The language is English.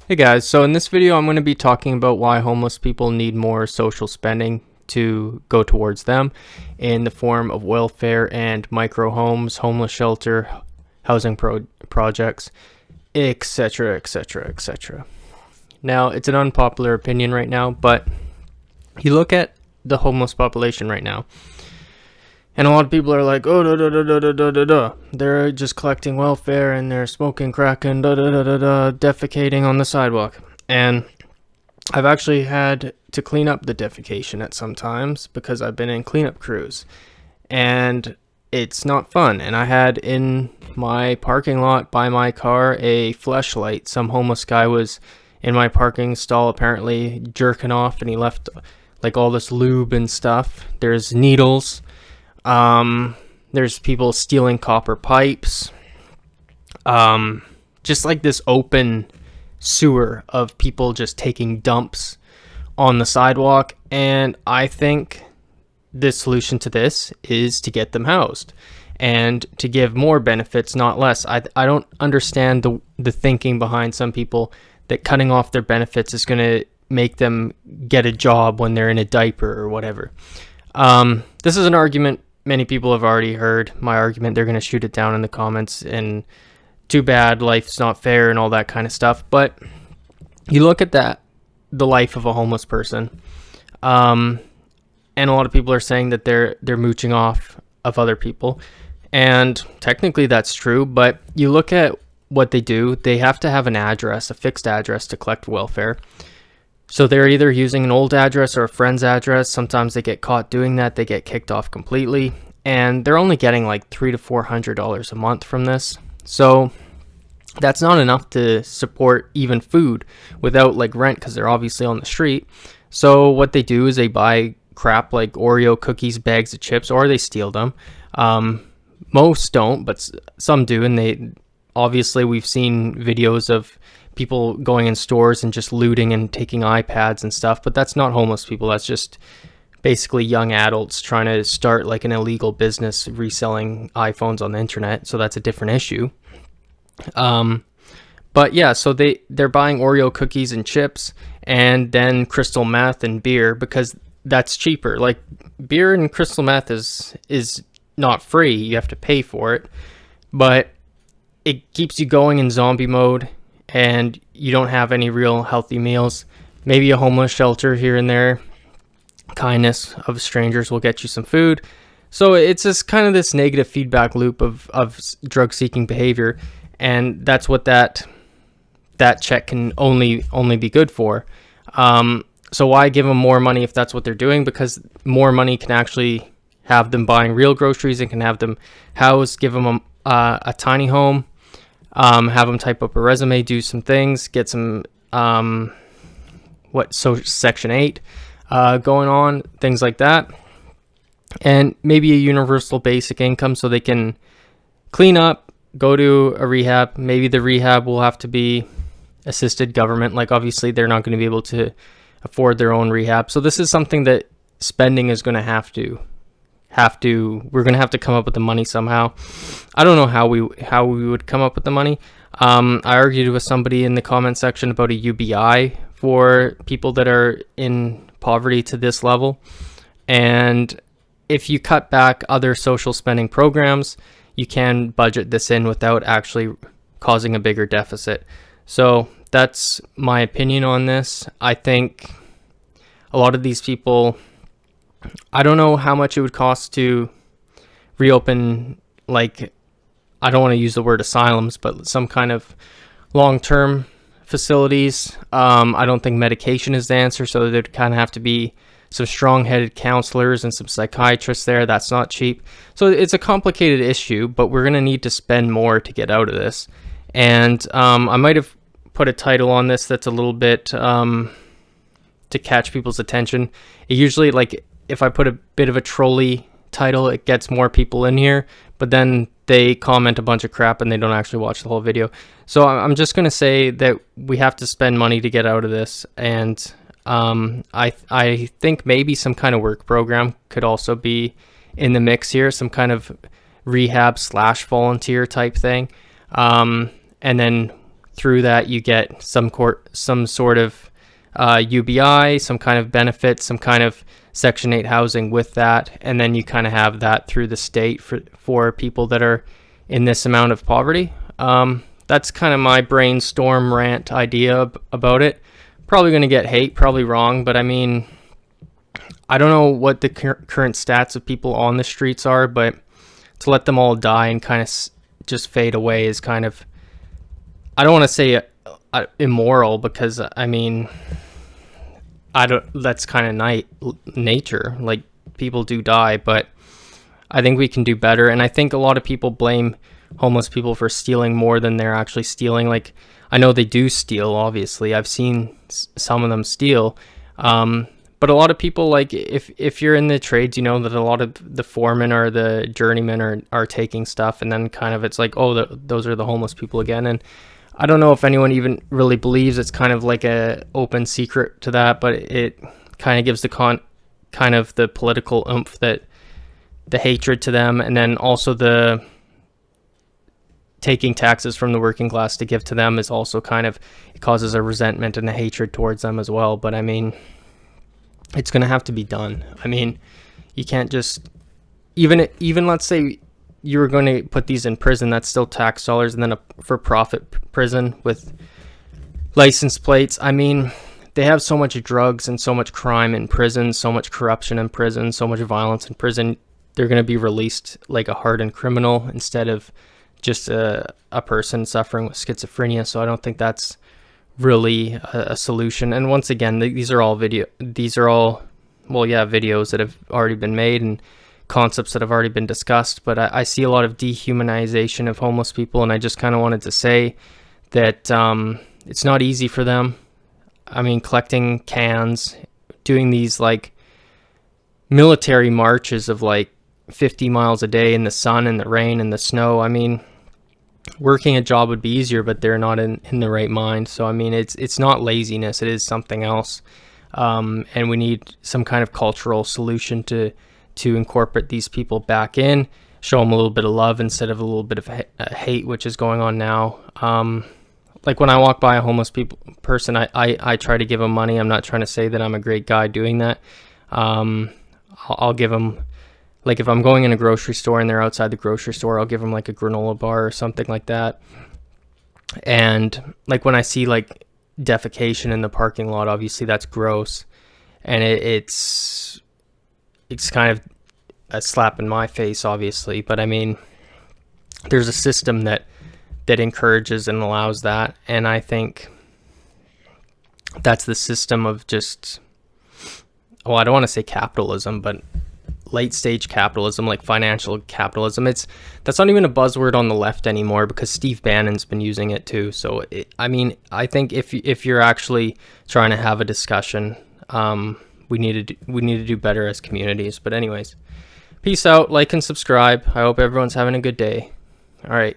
Hey guys, so in this video I'm going to be talking about why homeless people need more social spending to go towards them in the form of welfare and micro homes, homeless shelter, housing projects, etc, etc, etc. Now, it's an unpopular opinion right now, but you look at the homeless population right now, and a lot of people are like, oh, da, da, da, da, da, da, da. They're just collecting welfare and they're smoking crack and da, da, da, da, da, defecating on the sidewalk. And I've actually had to clean up the defecation at some times because I've been in cleanup crews. And it's not fun. And I had in my parking lot by my car a fleshlight. Some homeless guy was in my parking stall apparently jerking off, and he left like all this lube and stuff. There's needles. There's people stealing copper pipes. Just like this open sewer of people just taking dumps on the sidewalk. And I think the solution to this is to get them housed and to give more benefits, not less. I don't understand the thinking behind some people that cutting off their benefits is going to make them get a job when they're in a diaper or whatever. This is an argument many people have already heard. My argument, they're going to shoot it down in the comments, and too bad, life's not fair and all that kind of stuff. But you look at the life of a homeless person, and a lot of people are saying that they're mooching off of other people, and technically that's true. But you look at what they do, they have to have an address, a fixed address, to collect welfare. So they're either using an old address or a friend's address. Sometimes they get caught doing that. They get kicked off completely. And they're only getting like $300 to $400 a month from this. So that's not enough to support even food without like rent, because they're obviously on the street. So what they do is they buy crap like Oreo cookies, bags of chips, or they steal them. Most don't, but some do. And they obviously, we've seen videos of people going in stores and just looting and taking iPads and stuff, but that's not homeless people. That's just basically young adults trying to start like an illegal business reselling iPhones on the internet. So that's a different issue. But yeah, so they're buying Oreo cookies and chips and then crystal meth and beer because that's cheaper. Like beer and crystal meth is not free. You have to pay for it, but it keeps you going in zombie mode, and you don't have any real healthy meals. Maybe a homeless shelter here and there. Kindness of strangers will get you some food. So it's just kind of this negative feedback loop of drug-seeking behavior, and that's what that check can only be good for. So why give them more money if that's what they're doing? Because more money can actually have them buying real groceries and can have them housed, give them a tiny home. Have them type up a resume, do some things, get some Section 8 going on, things like that, and maybe a universal basic income so they can clean up, go to a rehab. Maybe the rehab will have to be assisted government. Like obviously they're not going to be able to afford their own rehab, so this is something that spending is going to have to we're going to have to come up with the money somehow. I don't know how we would come up with the money. I argued with somebody in the comment section about a UBI for people that are in poverty to this level. And if you cut back other social spending programs, you can budget this in without actually causing a bigger deficit. So that's my opinion on this. I think a lot of these people, I don't know how much it would cost to reopen, like, I don't want to use the word asylums, but some kind of long-term facilities. I don't think medication is the answer, so there'd kind of have to be some strong-headed counselors and some psychiatrists there. That's not cheap. So it's a complicated issue, but we're going to need to spend more to get out of this. And I might have put a title on this that's a little bit to catch people's attention. It usually, like, if I put a bit of a trolley title, it gets more people in here, but then they comment a bunch of crap and they don't actually watch the whole video. So I'm just going to say that we have to spend money to get out of this. And I think maybe some kind of work program could also be in the mix here, some kind of rehab / volunteer type thing. And then through that you get some sort of UBI, some kind of benefit, some kind of Section 8 housing with that, and then you kind of have that through the state for people that are in this amount of poverty. That's kind of my brainstorm rant idea about it. Probably going to get hate, probably wrong, but I mean, I don't know what the current stats of people on the streets are, but to let them all die and kind of just fade away is kind of, I don't want to say immoral, because I mean, that's kind of nature. Like, people do die, but I think we can do better. And I think a lot of people blame homeless people for stealing more than they're actually stealing. Like, I know they do steal, obviously. I've seen some of them steal. But a lot of people, like, if you're in the trades, you know that a lot of the foremen or the journeymen are taking stuff, and then kind of it's like, oh, those are the homeless people again. And I don't know if anyone even really believes it's kind of like a open secret to that, but it kind of gives the kind of the political oomph, that the hatred to them, and then also the taking taxes from the working class to give to them is also kind of, it causes a resentment and a hatred towards them as well. But I mean, it's going to have to be done. I mean, you can't just, even let's say you were going to put these in prison, that's still tax dollars, and then a for-profit prison with license plates. I mean, they have so much drugs and so much crime in prison, so much corruption in prison, so much violence in prison. They're going to be released like a hardened criminal instead of just a person suffering with schizophrenia. So I don't think that's really a solution. And once again, these are all videos that have already been made and concepts that have already been discussed. But I see a lot of dehumanization of homeless people, and I just kind of wanted to say that it's not easy for them. I mean, collecting cans, doing these like military marches of like 50 miles a day in the sun and the rain and the snow. I mean, working a job would be easier, but they're not in the right mind. So I mean, it's not laziness, it is something else. And we need some kind of cultural solution to incorporate these people back in, show them a little bit of love instead of a little bit of hate, which is going on now. Like when I walk by a homeless person, I try to give them money. I'm not trying to say that I'm a great guy doing that. I'll give them, like if I'm going in a grocery store and they're outside the grocery store, I'll give them like a granola bar or something like that. And like when I see like defecation in the parking lot, obviously that's gross, and it's kind of a slap in my face, obviously. But I mean, there's a system that encourages and allows that, and I think that's the system of just, well, I don't want to say capitalism, but late stage capitalism, like financial capitalism. That's not even a buzzword on the left anymore, because Steve Bannon's been using it too. So I mean, I think if you're actually trying to have a discussion, we need to do better as communities. But anyways, peace out, like and subscribe. I hope everyone's having a good day. All right.